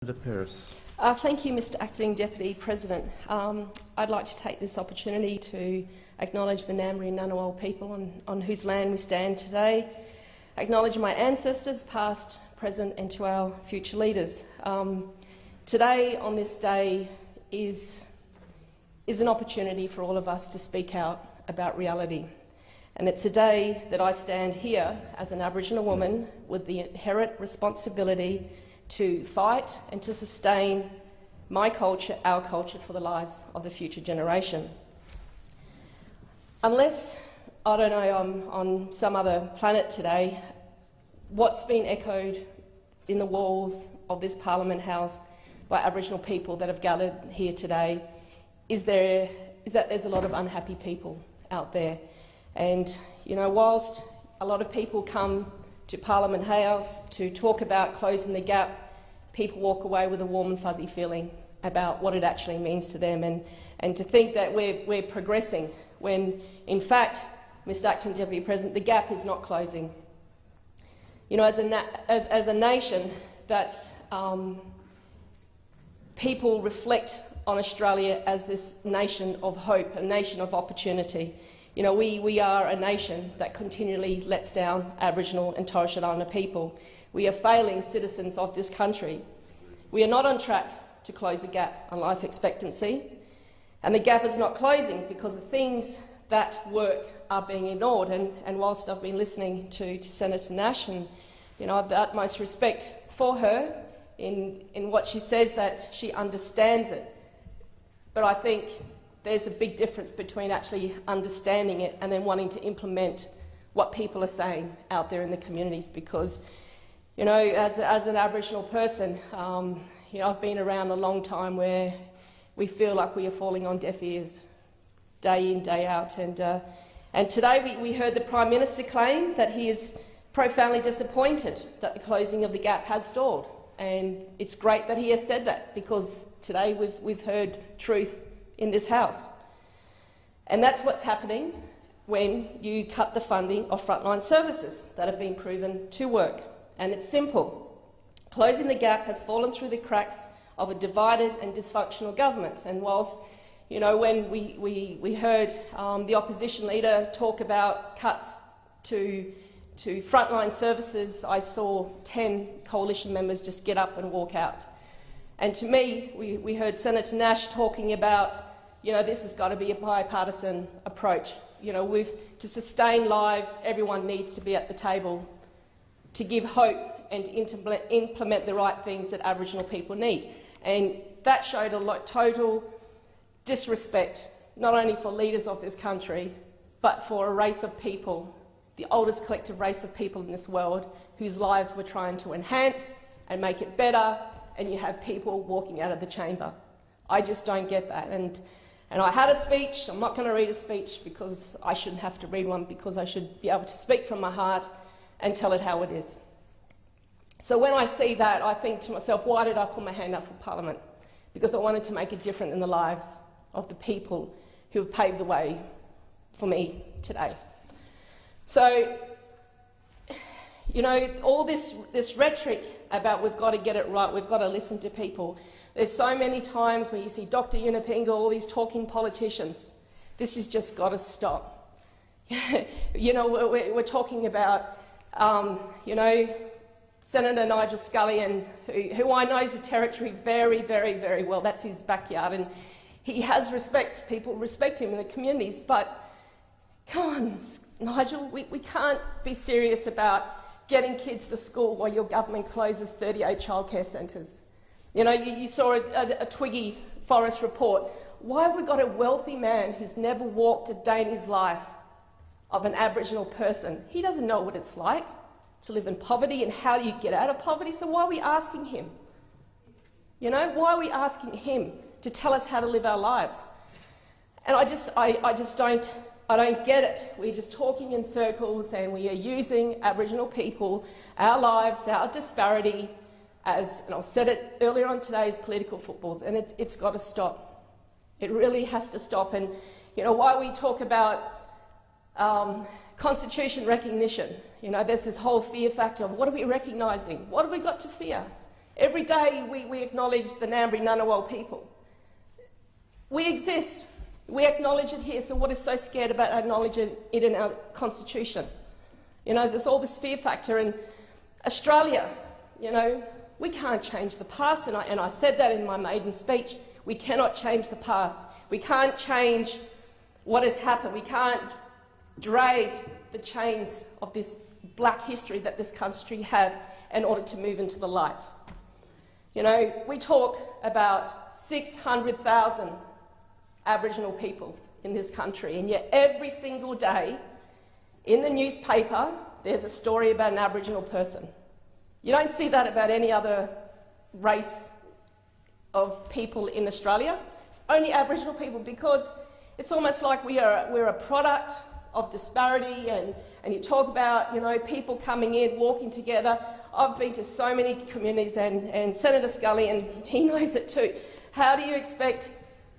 Peris. Thank you, Mr Acting Deputy President. I'd like to take this opportunity to acknowledge the Ngambri and Ngunnawal people on whose land we stand today, acknowledge my ancestors, past, present, and to our future leaders. Today, on this day, is an opportunity for all of us to speak out about reality. And it's a day that I stand here as an Aboriginal woman with the inherent responsibility to fight and to sustain my culture, our culture, for the lives of the future generation. Unless, I don't know, I'm on some other planet today, what's been echoed in the walls of this Parliament House by Aboriginal people that have gathered here today is that there's a lot of unhappy people out there. And, you know, whilst a lot of people come to Parliament House to talk about closing the gap, people walk away with a warm and fuzzy feeling about what it actually means to them, and to think that we're progressing when, in fact, Mr Acting Deputy President, the gap is not closing. You know, as a nation, that's people reflect on Australia as this nation of hope, a nation of opportunity. You know, we are a nation that continually lets down Aboriginal and Torres Strait Islander people. We are failing citizens of this country. We are not on track to close the gap on life expectancy, and the gap is not closing because the things that work are being ignored. And whilst I've been listening to Senator Nash, and you know, I have the utmost respect for her in what she says, that she understands it, but I think there's a big difference between actually understanding it and then wanting to implement what people are saying out there in the communities. Because, you know, as an Aboriginal person, you know, I've been around a long time where we feel like we are falling on deaf ears day in, day out. And today we heard the Prime Minister claim that he is profoundly disappointed that the closing of the gap has stalled. And it's great that he has said that, because today we've heard truth in this House. And that's what's happening when you cut the funding of frontline services that have been proven to work. And it's simple. Closing the gap has fallen through the cracks of a divided and dysfunctional government. And whilst, you know, when we heard the opposition leader talk about cuts to frontline services, I saw 10 coalition members just get up and walk out. And to me, we heard Senator Nash talking about, you know, this has got to be a bipartisan approach. You know, to sustain lives, everyone needs to be at the table to give hope and to implement the right things that Aboriginal people need. And that showed total disrespect, not only for leaders of this country, but for a race of people, the oldest collective race of people in this world, whose lives we're trying to enhance and make it better, and you have people walking out of the chamber. I just don't get that. And I had a speech. I'm not going to read a speech because I shouldn't have to read one, because I should be able to speak from my heart and tell it how it is. So when I see that, I think to myself, why did I put my hand up for Parliament? Because I wanted to make a difference in the lives of the people who have paved the way for me today. So, you know, all this rhetoric about we've got to get it right, we've got to listen to people. There's so many times where you see Dr. Unapinga, all these talking politicians. This has just got to stop. You know, we're talking about, you know, Senator Nigel Scullion, who I know the territory very, very, very well. That's his backyard, and he has respect. People respect him in the communities, but come on, Nigel, we can't be serious about getting kids to school while your government closes 38 childcare centres. You know, you saw a Twiggy Forest report. Why have we got a wealthy man who's never walked a day in his life of an Aboriginal person? He doesn't know what it's like to live in poverty and how you get out of poverty, so why are we asking him? You know, why are we asking him to tell us how to live our lives? And I don't get it. We're just talking in circles, and we are using Aboriginal people, our lives, our disparity, as, and I've said it earlier on today, as political footballs, and it's got to stop. It really has to stop. And, you know, while we talk about constitution recognition, you know, there's this whole fear factor of what are we recognising? What have we got to fear? Every day we acknowledge the Ngambri Ngunnawal people. We exist. We acknowledge it here, so what is so scared about acknowledging it in our constitution? You know, there's all this fear factor. In Australia, you know, we can't change the past, and I said that in my maiden speech. We cannot change the past. We can't change what has happened. We can't drag the chains of this black history that this country have in order to move into the light. You know, we talk about 600,000 Aboriginal people in this country, and yet every single day in the newspaper there's a story about an Aboriginal person. You don't see that about any other race of people in Australia. It's only Aboriginal people, because it's almost like we're a product of disparity, and you talk about, you know, people coming in, walking together. I've been to so many communities, and Senator Scully, and he knows it too. How do you expect,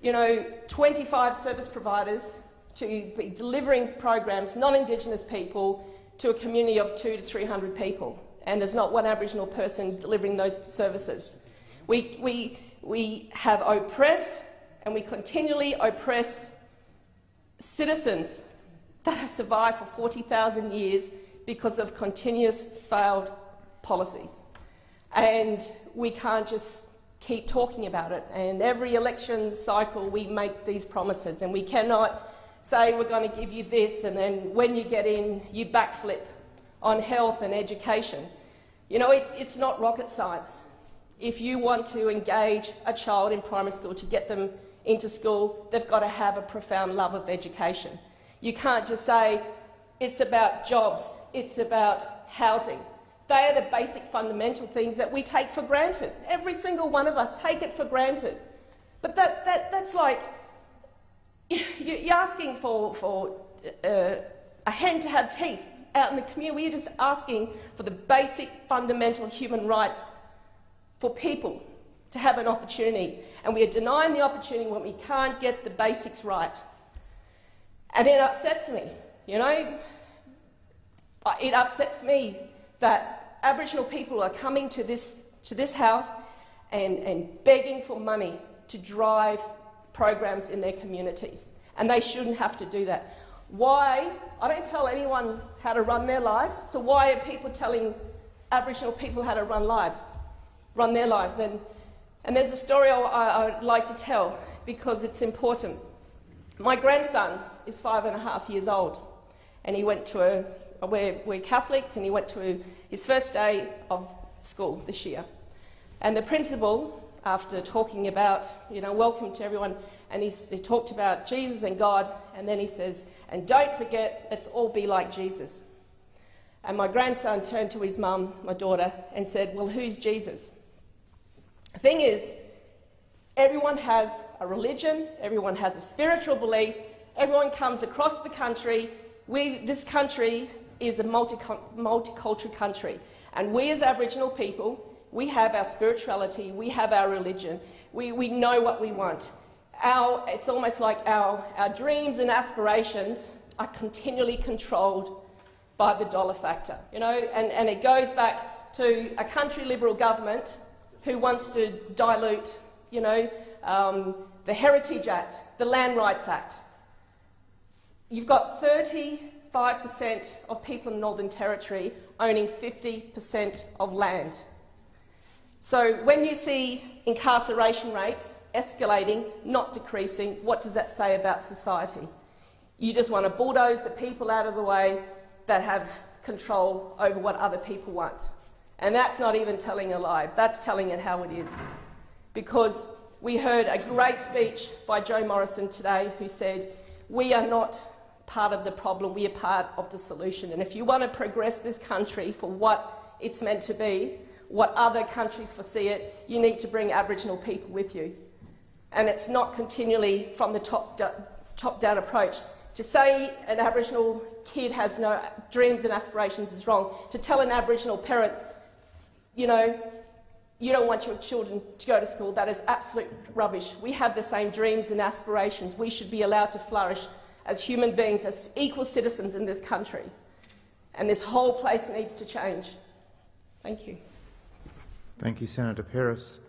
you know, 25 service providers to be delivering programs, non-Indigenous people, to a community of 200 to 300 people, and there's not one Aboriginal person delivering those services? We have oppressed, and we continually oppress citizens that have survived for 40,000 years because of continuous failed policies. And we can't just keep talking about it. And every election cycle we make these promises, and we cannot say we're going to give you this, and then when you get in, you backflip on health and education. You know, it's not rocket science. If you want to engage a child in primary school to get them into school, they've got to have a profound love of education. You can't just say it's about jobs, it's about housing. They are the basic fundamental things that we take for granted. Every single one of us take it for granted. But that's like you're asking for a hen to have teeth out in the community. We're just asking for the basic fundamental human rights for people to have an opportunity, and we are denying the opportunity when we can't get the basics right. And it upsets me, you know. It upsets me that Aboriginal people are coming to this house and begging for money to drive programs in their communities, and they shouldn't have to do that. Why? I don't tell anyone how to run their lives, so why are people telling Aboriginal people how to run their lives? And there's a story I'd like to tell, because it's important. My grandson is 5.5 years old, and he went to we're Catholics, and he went to his first day of school this year. And the principal, after talking about, you know, welcome to everyone, and he talked about Jesus and God, and then he says, and don't forget, let's all be like Jesus. And my grandson turned to his mum, my daughter, and said, well, who's Jesus? The thing is, everyone has a religion, everyone has a spiritual belief, everyone comes across the country. This country is a multicultural country, and we as Aboriginal people, we have our spirituality, we have our religion, we know what we want. It's almost like our dreams and aspirations are continually controlled by the dollar factor, you know, and it goes back to a country Liberal government who wants to dilute, you know, the Heritage Act, the Land Rights Act. You've got 35% of people in Northern Territory owning 50% of land. So when you see incarceration rates escalating, not decreasing, what does that say about society? You just want to bulldoze the people out of the way that have control over what other people want. And that's not even telling a lie, that's telling it how it is. Because we heard a great speech by Joe Morrison today, who said, we are not part of the problem, we are part of the solution. And if you want to progress this country for what it's meant to be, what other countries foresee it, you need to bring Aboriginal people with you. And it's not continually from the top-down approach. To say an Aboriginal kid has no dreams and aspirations is wrong. To tell an Aboriginal parent, you know, you don't want your children to go to school, that is absolute rubbish. We have the same dreams and aspirations. We should be allowed to flourish as human beings, as equal citizens in this country. And this whole place needs to change. Thank you. Thank you, Senator Peris.